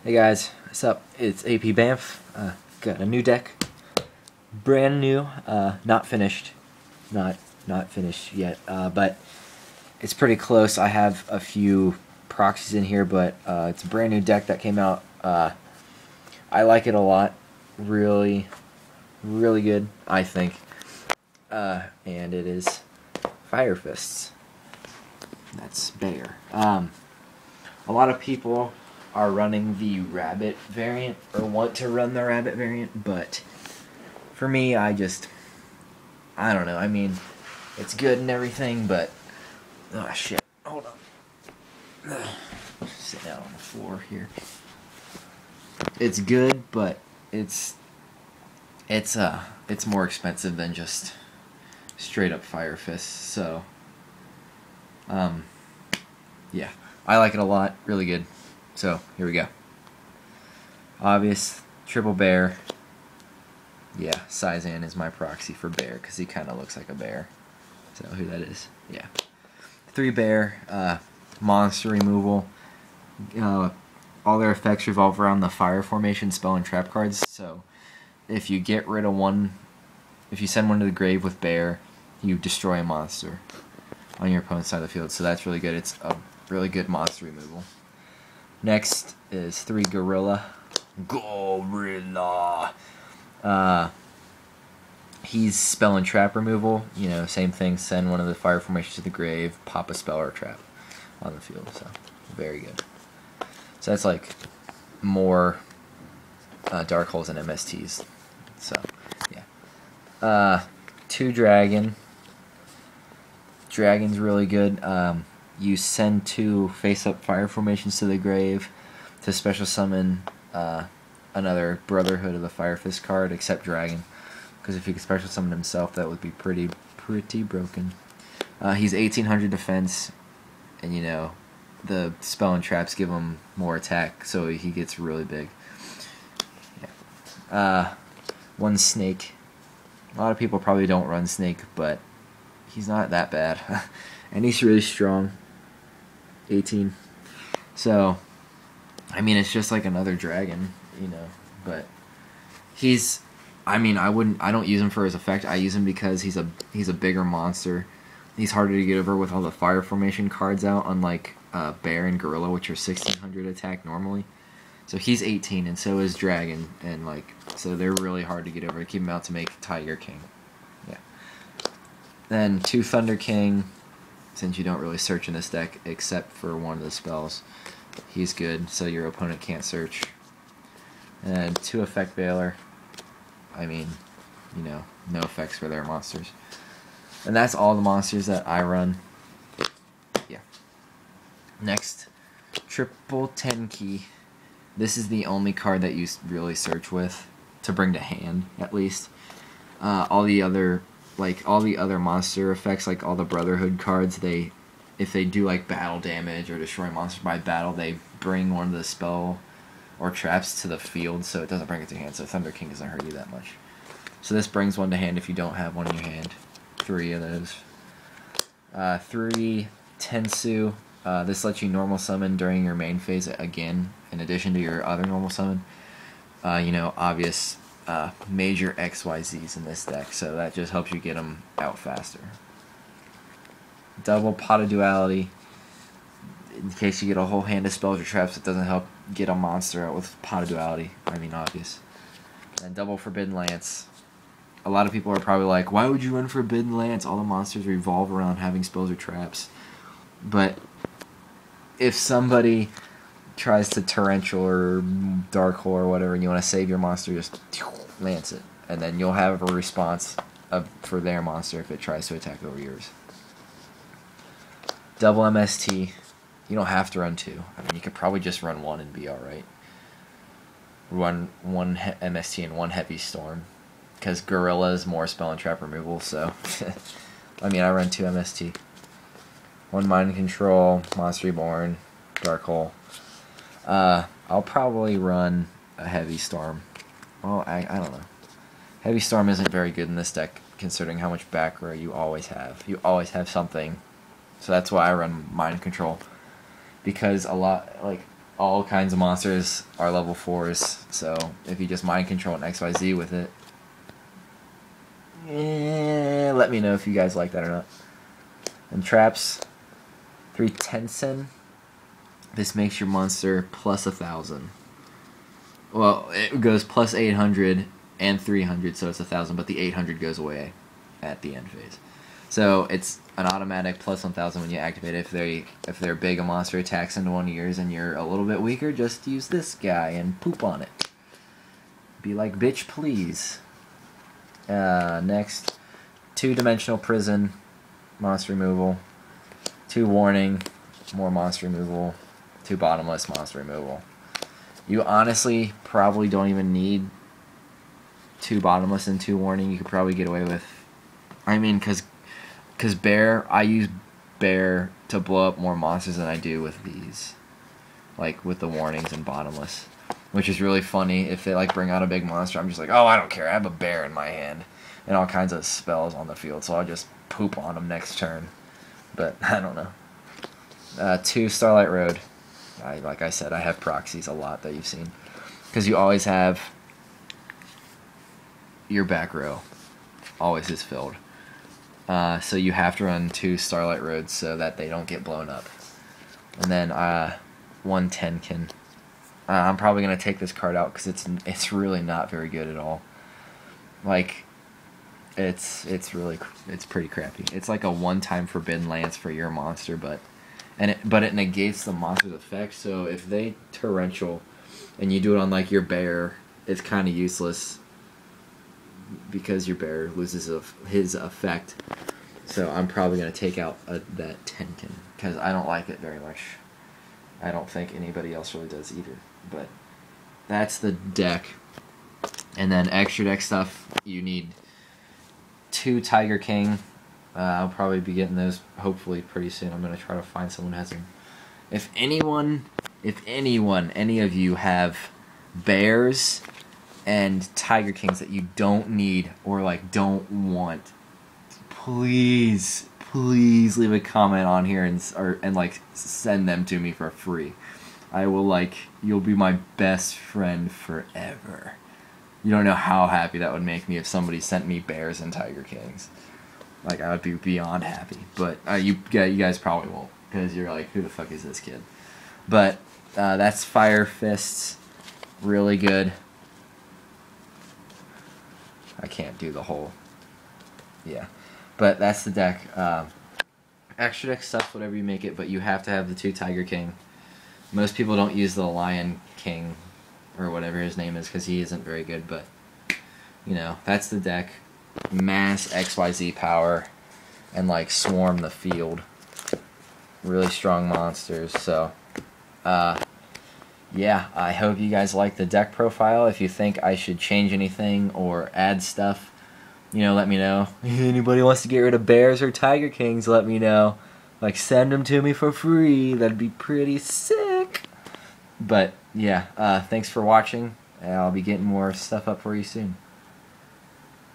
Hey guys, what's up? It's AP Banff. Got a new deck, brand new, not finished, not finished yet, but it's pretty close. I have a few proxies in here, but it's a brand new deck that came out. I like it a lot, really, really good, I think. And it is Fire Fists. That's Bear. A lot of people are running the Rabbit variant, or want to run the Rabbit variant, but for me, I don't know. I mean, it's good and everything, but oh shit, hold on. Sit down on the floor here. It's good, but it's more expensive than just straight up Fire Fists. So yeah, I like it a lot. Really good. So here we go. Obvious triple bear. Yeah, Sizan is my proxy for bear because he kind of looks like a bear. So who that is? Yeah. 3 bear, monster removal. All their effects revolve around the fire formation, spell, and trap cards. So if you get rid of one, if you send one to the grave with bear, you destroy a monster on your opponent's side of the field. So that's really good. It's a really good monster removal. Next is 3 Gorilla. Gorilla. He's spell and trap removal. You know, same thing. Send one of the fire formations to the grave, pop a spell or a trap on the field. So, very good. So that's like more Dark Holes and MSTs. So, yeah. 2 Dragon. Dragon's really good. You send 2 face-up fire formations to the grave to special summon another Brotherhood of the Fire Fist card, except Dragon. Because if he could special summon himself, that would be pretty broken. He's 1800 defense, and you know, the spell and traps give him more attack, so he gets really big. Yeah. 1 Snake. A lot of people probably don't run Snake, but he's not that bad. And he's really strong. 18. So, I mean, it's just like another dragon, you know, but he's, I mean, I don't use him for his effect. I use him because he's a bigger monster. He's harder to get over with all the fire formation cards out, unlike Bear and Gorilla, which are 1600 attack normally. So he's 18, and so is Dragon, and like, so they're really hard to get over. I keep him out to make Tiger King. Yeah. Then 2 Thunder King. Since you don't really search in this deck except for one of the spells, he's good, so your opponent can't search. And 2 Effect Veiler. I mean, you know, no effects for their monsters. And that's all the monsters that I run. Yeah. Next, Triple Tenki. This is the only card that you really search with to bring to hand, at least. All the other monster effects, like all the Brotherhood cards, if they do like battle damage or destroy monsters by battle, they bring one of the spell or traps to the field, so it doesn't bring it to hand. So Thunder King doesn't hurt you that much. So this brings one to hand if you don't have one in your hand. 3 of those. 3 Tensu. This lets you normal summon during your main phase again, in addition to your other normal summon. You know, obvious major XYZs in this deck, so that just helps you get them out faster. Double Pot of Duality. In case you get a whole hand of spells or traps, it doesn't help get a monster out with Pot of Duality. I mean, obvious. And double Forbidden Lance. A lot of people are probably like, why would you run Forbidden Lance? All the monsters revolve around having spells or traps. But if somebody tries to Torrential or Dark Hole or whatever, and you want to save your monster, just lance it. And then you'll have a response for their monster if it tries to attack over yours. Double MST. You don't have to run 2. I mean, you could probably just run 1 and be alright. Run 1 MST and 1 Heavy Storm. Because Gorilla is more spell and trap removal, so... I mean, I run 2 MST. 1 Mind Control, Monster Reborn, Dark Hole. I'll probably run a Heavy Storm. Well, I don't know. Heavy Storm isn't very good in this deck, considering how much back row you always have. You always have something. So that's why I run Mind Control. Because a lot, like, all kinds of monsters are level 4s, so if you just mind control an XYZ with it, let me know if you guys like that or not. And traps, 3 Tensen. This makes your monster plus 1,000. Well, it goes plus 800 and 300, so it's 1,000, but the 800 goes away at the end phase. So it's an automatic plus 1,000 when you activate it. If they're big, a monster attacks into one of yours and you're a little bit weaker, just use this guy and poop on it. Be like, bitch, please. Next, 2-dimensional prison, monster removal. 2 warning, more monster removal. 2 bottomless, monster removal. You honestly probably don't even need 2 bottomless and 2 warning. You could probably get away with, I mean, because bear, I use bear to blow up more monsters than I do with these, like with the warnings and bottomless, which is really funny. If they like bring out a big monster, I'm just like, oh, I don't care, I have a bear in my hand and all kinds of spells on the field, so I'll just poop on them next turn. But I don't know. 2 Starlight Road. Like I said, I have proxies a lot that you've seen, because you always have your back row always is filled. So you have to run 2 Starlight Roads so that they don't get blown up. And then 1 Tenkin. I'm probably gonna take this card out because it's really not very good at all. Like, it's pretty crappy. It's like a one-time Forbidden Lance for your monster, but it negates the monster's effect. So if they torrential and you do it on like your bear, it's kind of useless, because your bear loses his effect. So I'm probably going to take out that Tenkin, because I don't like it very much. I don't think anybody else really does either. But that's the deck. And then extra deck stuff, you need 2 Tiger King. I'll probably be getting those hopefully pretty soon. I'm going to try to find someone who has them. If anyone, any of you have bears and Tiger Kings that you don't need or like don't want, please leave a comment on here and like send them to me for free. I will, like, you'll be my best friend forever. You don't know how happy that would make me if somebody sent me bears and Tiger Kings. Like, I would be beyond happy. But you guys probably won't, because you're like, who the fuck is this kid? But that's Fire Fists. Really good. I can't do the whole... Yeah. But that's the deck. Extra deck stuff, whatever you make it, but you have to have the 2 Tiger King. Most people don't use the Lion King, or whatever his name is, because he isn't very good, but, you know, that's the deck. Mass XYZ power, and, like, swarm the field. Really strong monsters, so, yeah, I hope you guys like the deck profile. If you think I should change anything or add stuff, you know, let me know. Anybody wants to get rid of bears or Tiger Kings, let me know. Like, send them to me for free. That'd be pretty sick. But, yeah, thanks for watching. I'll be getting more stuff up for you soon.